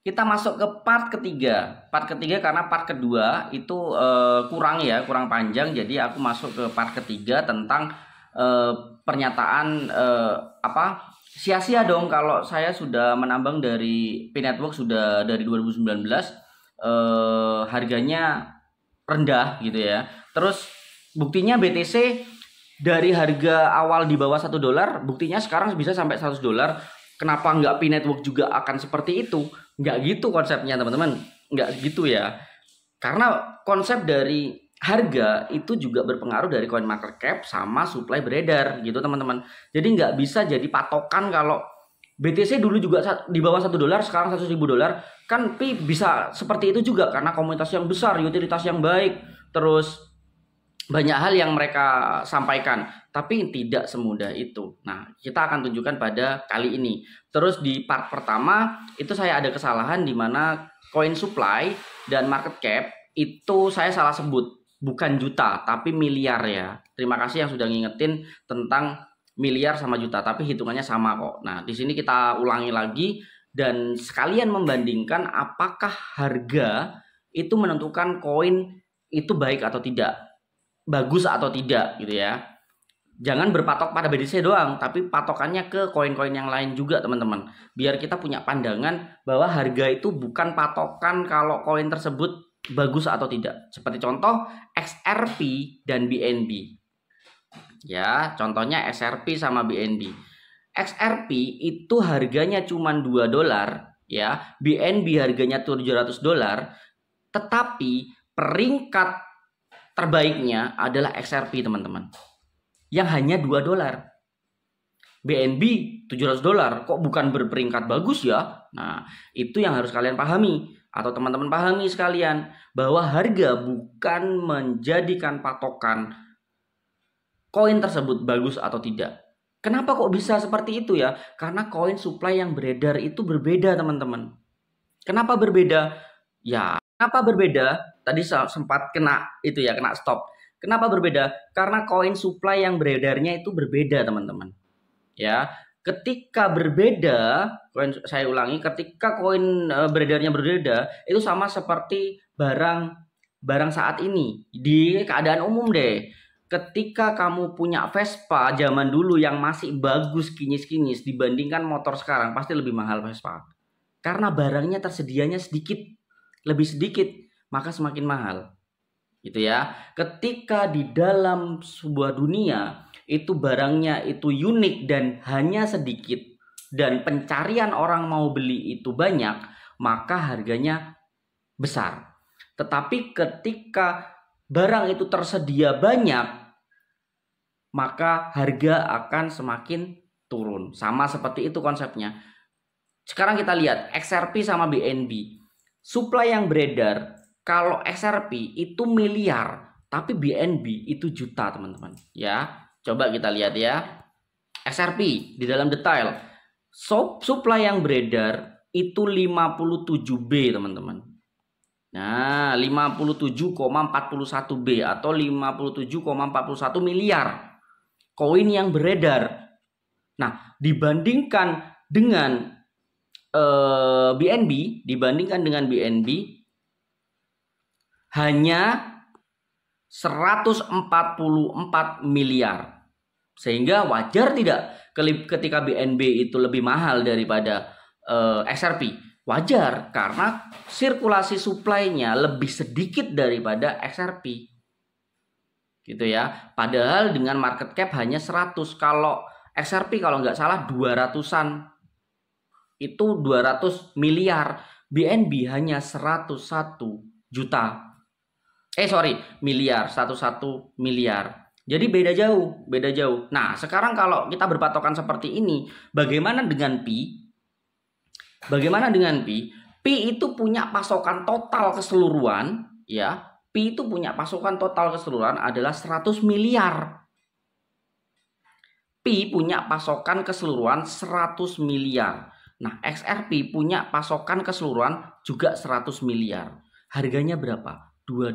Kita masuk ke part ketiga. Part ketiga karena part kedua itu kurang panjang. Jadi aku masuk ke part ketiga tentang pernyataan apa sia-sia dong kalau saya sudah menambang dari P-Network sudah dari 2019 harganya rendah gitu ya. Terus buktinya BTC dari harga awal di bawah $1, buktinya sekarang bisa sampai $100. Kenapa nggak P-Network juga akan seperti itu? Nggak gitu konsepnya teman-teman. Nggak gitu ya. Karena konsep dari harga itu juga berpengaruh dari coin market cap sama supply beredar gitu teman-teman. Jadi nggak bisa jadi patokan kalau BTC dulu juga di bawah $1, sekarang $100.000. Kan Pi bisa seperti itu juga karena komunitas yang besar, utilitas yang baik, terus banyak hal yang mereka sampaikan, tapi tidak semudah itu. Nah, kita akan tunjukkan pada kali ini. Terus di part pertama itu saya ada kesalahan di mana coin supply dan market cap itu saya salah sebut, bukan juta tapi miliar ya. Terima kasih yang sudah ngingetin tentang miliar sama juta, tapi hitungannya sama kok. Nah, di sini kita ulangi lagi dan sekalian membandingkan apakah harga itu menentukan koin itu baik atau tidak, bagus atau tidak gitu ya. Jangan berpatok pada BTC doang, tapi patokannya ke koin-koin yang lain juga teman-teman. Biar kita punya pandangan bahwa harga itu bukan patokan kalau koin tersebut bagus atau tidak. Seperti contoh XRP dan BNB. Ya, contohnya XRP sama BNB. XRP itu harganya cuma $2 ya, BNB harganya $700, tetapi peringkat terbaiknya adalah XRP teman-teman, yang hanya $2. BNB $700 kok bukan berperingkat bagus ya. Nah, itu yang harus kalian pahami atau teman-teman pahami sekalian, bahwa harga bukan menjadikan patokan koin tersebut bagus atau tidak. Kenapa kok bisa seperti itu ya? Karena koin supply yang beredar itu berbeda teman-teman. Kenapa berbeda? Ya, kenapa berbeda? Tadi sempat kena itu ya, kena stop. Kenapa berbeda? Karena koin supply yang beredarnya itu berbeda teman-teman. Ya, ketika berbeda, saya ulangi, ketika koin beredarnya berbeda, itu sama seperti barang saat ini di keadaan umum deh. Ketika kamu punya Vespa zaman dulu yang masih bagus kinyis-kinyis dibandingkan motor sekarang, pasti lebih mahal Vespa. Karena barangnya tersedianya sedikit, lebih sedikit, maka semakin mahal. Gitu ya. Ketika di dalam sebuah dunia itu barangnya itu unik dan hanya sedikit dan pencarian orang mau beli itu banyak, maka harganya besar. Tetapi ketika barang itu tersedia banyak, maka harga akan semakin turun. Sama seperti itu konsepnya. Sekarang kita lihat XRP sama BNB. Supply yang beredar, kalau XRP itu miliar, tapi BNB itu juta, teman-teman. Ya, coba kita lihat ya. XRP di dalam detail. Supply yang beredar itu 57B, teman-teman. Nah, 57,41B atau 57,41 miliar koin yang beredar. Nah, dibandingkan dengan BNB hanya 144 miliar. Sehingga wajar tidak ketika BNB itu lebih mahal daripada XRP? Wajar karena sirkulasi supply-nya lebih sedikit daripada XRP. Gitu ya. Padahal dengan market cap hanya 100. Kalau XRP kalau nggak salah 200-an. Itu 200 miliar. BNB hanya 101 juta. Miliar, 11 miliar. Jadi beda jauh, beda jauh. Nah, sekarang kalau kita berpatokan seperti ini, bagaimana dengan Pi? Bagaimana dengan Pi? Pi itu punya pasokan total keseluruhan, ya. Pi itu punya pasokan total keseluruhan adalah 100 miliar. Pi punya pasokan keseluruhan 100 miliar. Nah, XRP punya pasokan keseluruhan juga 100 miliar. Harganya berapa? $2.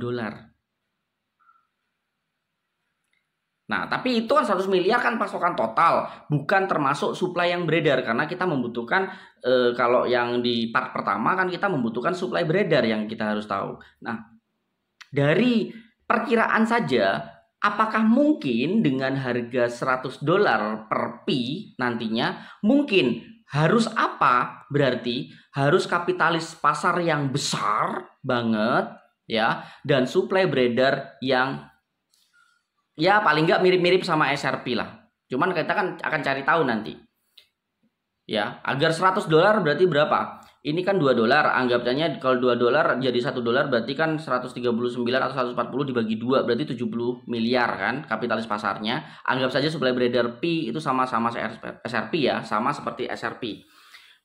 Nah, tapi itu kan 100 miliar kan pasokan total, bukan termasuk supply yang beredar, karena kita membutuhkan kalau yang di part pertama kan kita membutuhkan supply beredar yang kita harus tahu. Nah, dari perkiraan saja, apakah mungkin dengan harga 100 dolar per pi nantinya mungkin harus apa? Berarti harus kapitalis pasar yang besar banget ya, dan supply beredar yang ya paling nggak mirip-mirip sama SRP lah. Cuman kita kan akan cari tahu nanti. Ya, agar 100 dolar berarti berapa? Ini kan 2 dolar, anggapnya kalau 2 dolar jadi 1 dolar berarti kan 139 atau 140 dibagi 2 berarti 70 miliar kan kapitalis pasarnya. Anggap saja supply beredar Pi itu sama-sama SRP ya, sama seperti SRP.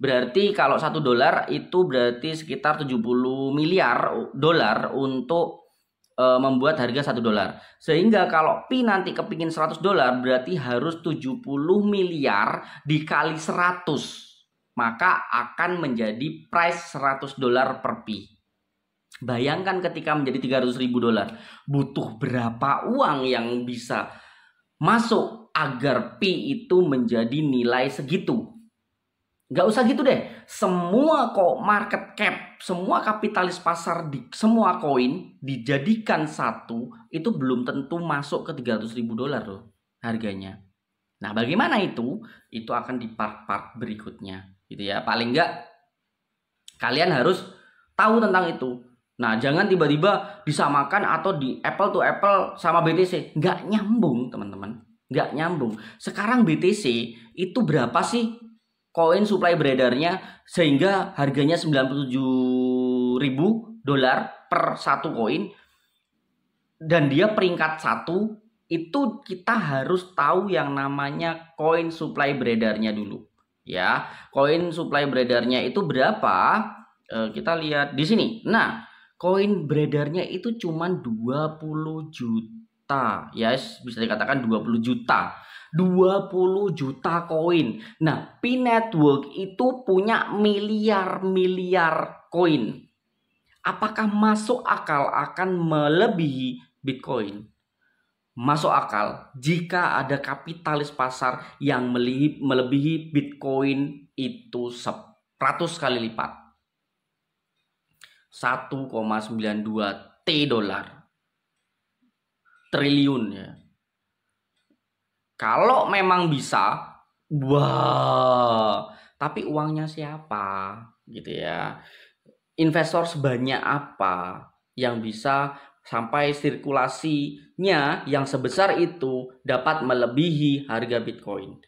Berarti kalau 1 dolar itu berarti sekitar 70 miliar dolar untuk membuat harga 1 dolar. Sehingga kalau Pi nanti kepingin 100 dolar berarti harus 70 miliar dikali 100. Maka akan menjadi price 100 dolar per Pi. Bayangkan ketika menjadi 300.000 dolar. Butuh berapa uang yang bisa masuk agar Pi itu menjadi nilai segitu. Nggak usah gitu deh. Semua kok market cap, semua kapitalis pasar di semua koin dijadikan satu, itu belum tentu masuk ke 300.000 dolar loh harganya. Nah, bagaimana itu? Itu akan di part-part berikutnya gitu ya. Paling nggak kalian harus tahu tentang itu. Nah, jangan tiba-tiba disamakan atau di apple to apple sama BTC. Nggak nyambung, teman-teman. Nggak nyambung. Sekarang BTC itu berapa sih koin supply beredarnya sehingga harganya 97.000 dolar per satu koin, dan dia peringkat 1. Itu kita harus tahu yang namanya koin supply beredarnya dulu ya. Koin supply beredarnya itu berapa? Kita lihat di sini. Nah, koin beredarnya itu cuma 20 juta ya, bisa dikatakan 20 juta. 20 juta koin. Nah, Pi Network itu punya miliar-miliar koin. Apakah masuk akal akan melebihi Bitcoin? Masuk akal jika ada kapitalis pasar yang melebihi Bitcoin itu 100 kali lipat. 1,92 T dolar. Triliun ya. Kalau memang bisa, wah, tapi uangnya siapa gitu ya. Investor sebanyak apa yang bisa sampai sirkulasinya yang sebesar itu dapat melebihi harga Bitcoin.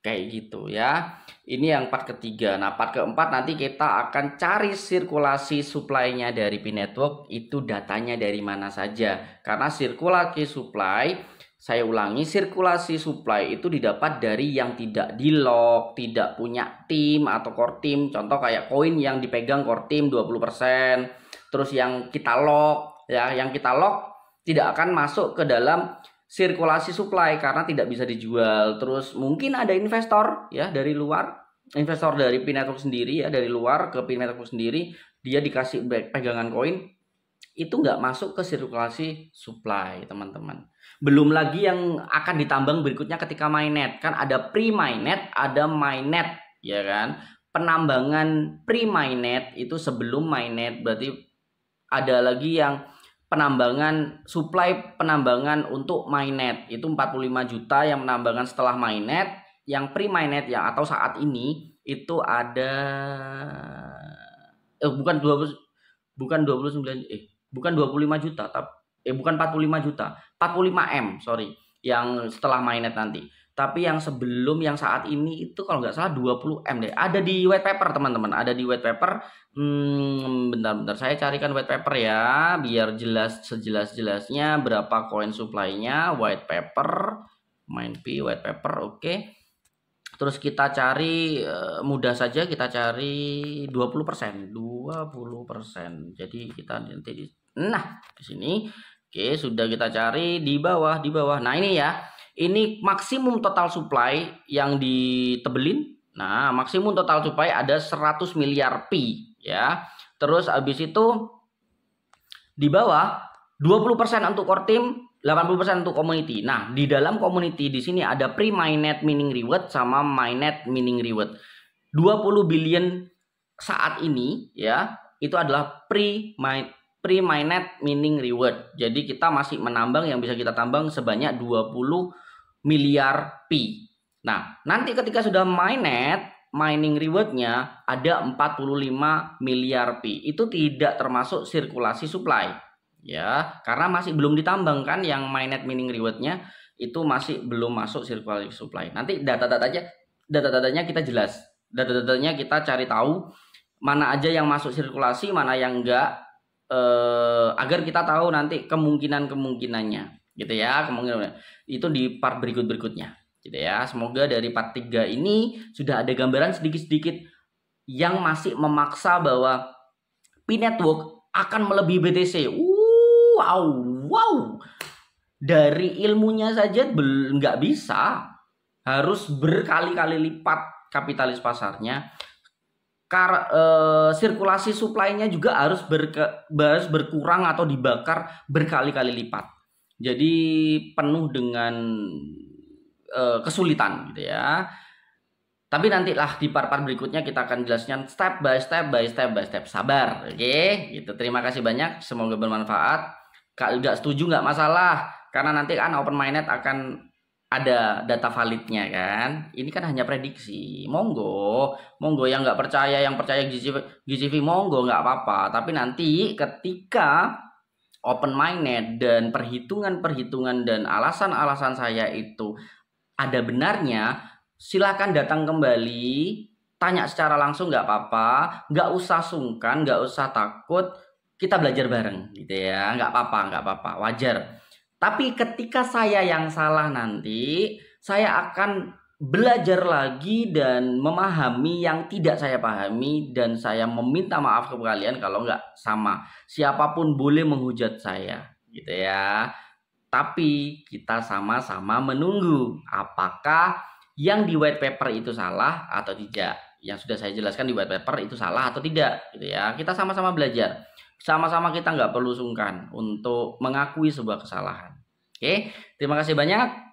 Kayak gitu ya. Ini yang part ketiga. Nah, part keempat nanti kita akan cari sirkulasi supply-nya dari Pi Network. Itu datanya dari mana saja. Karena sirkulasi supply, saya ulangi, sirkulasi supply itu didapat dari yang tidak di lock, tidak punya tim atau core team. Contoh kayak koin yang dipegang core team 20%. Terus yang kita lock ya, yang kita lock tidak akan masuk ke dalam sirkulasi supply karena tidak bisa dijual. Terus mungkin ada investor ya dari luar, investor dari Pi Network sendiri ya, dari luar ke Pi Network sendiri, dia dikasih pegangan koin, itu nggak masuk ke sirkulasi supply, teman-teman. Belum lagi yang akan ditambang berikutnya ketika mainnet. Kan ada pre-mainnet, ada mainnet, ya kan? Penambangan pre-mainnet itu sebelum mainnet, berarti ada lagi yang penambangan supply penambangan untuk mainnet itu 45 juta yang penambangan setelah mainnet. Yang pre-mainnet yang atau saat ini itu ada bukan 25 juta bukan 45 juta, 45 M sorry, yang setelah mainnet nanti. Tapi yang sebelum yang saat ini itu kalau nggak salah 20 M deh. Ada di white paper, teman-teman, ada di white paper. Bentar saya carikan white paper ya biar jelas, sejelas-jelasnya berapa koin supply-nya. White paper MinePi white paper, oke. Terus kita cari mudah saja, kita cari 20%. Jadi kita nanti di sini. Oke, sudah kita cari di bawah. Nah, ini ya. Ini maksimum total supply yang ditebelin. Nah, maksimum total supply ada 100 miliar Pi ya. Terus habis itu di bawah 20% untuk core team, 80% untuk community. Nah, di dalam community di sini ada pre-mainnet mining reward sama mainnet mining reward. 20 billion saat ini ya, itu adalah pre-mainnet mining reward. Jadi kita masih menambang yang bisa kita tambang sebanyak 20 miliar Pi. Nah, nanti ketika sudah mainnet, mining rewardnya ada 45 miliar Pi. Itu tidak termasuk sirkulasi supply. Ya, karena masih belum ditambang kan yang mainnet mining rewardnya itu masih belum masuk sirkulasi supply. Nanti data-datanya kita jelas. Data-datanya kita cari tahu mana aja yang masuk sirkulasi, mana yang enggak, agar kita tahu nanti kemungkinannya gitu ya, kemungkinan itu di part berikutnya gitu ya. Semoga dari part 3 ini sudah ada gambaran sedikit-sedikit yang masih memaksa bahwa P-Network akan melebihi BTC. Wow. Dari ilmunya saja nggak bisa, harus berkali-kali lipat kapitalis pasarnya. Sirkulasi supply-nya juga harus berkurang atau dibakar berkali-kali lipat. Jadi penuh dengan kesulitan gitu ya. Tapi nantilah di part-part berikutnya kita akan jelaskan step by step. Sabar, oke? Gitu. Terima kasih banyak, semoga bermanfaat. Kalau nggak setuju nggak masalah, karena nanti kan open mainnet akan ada data validnya kan. Ini kan hanya prediksi. Monggo yang nggak percaya, yang percaya GCV monggo nggak apa-apa. Tapi nanti ketika open mainnet dan perhitungan dan alasan-alasan saya itu ada benarnya, silakan datang kembali, tanya secara langsung nggak apa-apa, nggak usah sungkan, nggak usah takut, kita belajar bareng gitu ya, nggak apa-apa, wajar. Tapi ketika saya yang salah nanti, saya akan belajar lagi dan memahami yang tidak saya pahami, dan saya meminta maaf ke kalian kalau nggak sama. Siapapun boleh menghujat saya gitu ya. Tapi kita sama-sama menunggu apakah yang di white paper itu salah atau tidak. Yang sudah saya jelaskan di white paper itu salah atau tidak gitu ya. Kita sama-sama belajar. Sama-sama kita nggak perlu sungkan untuk mengakui sebuah kesalahan. Oke, terima kasih banyak.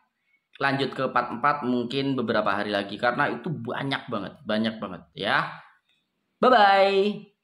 Lanjut ke part 4 mungkin beberapa hari lagi karena itu banyak banget ya. Bye bye.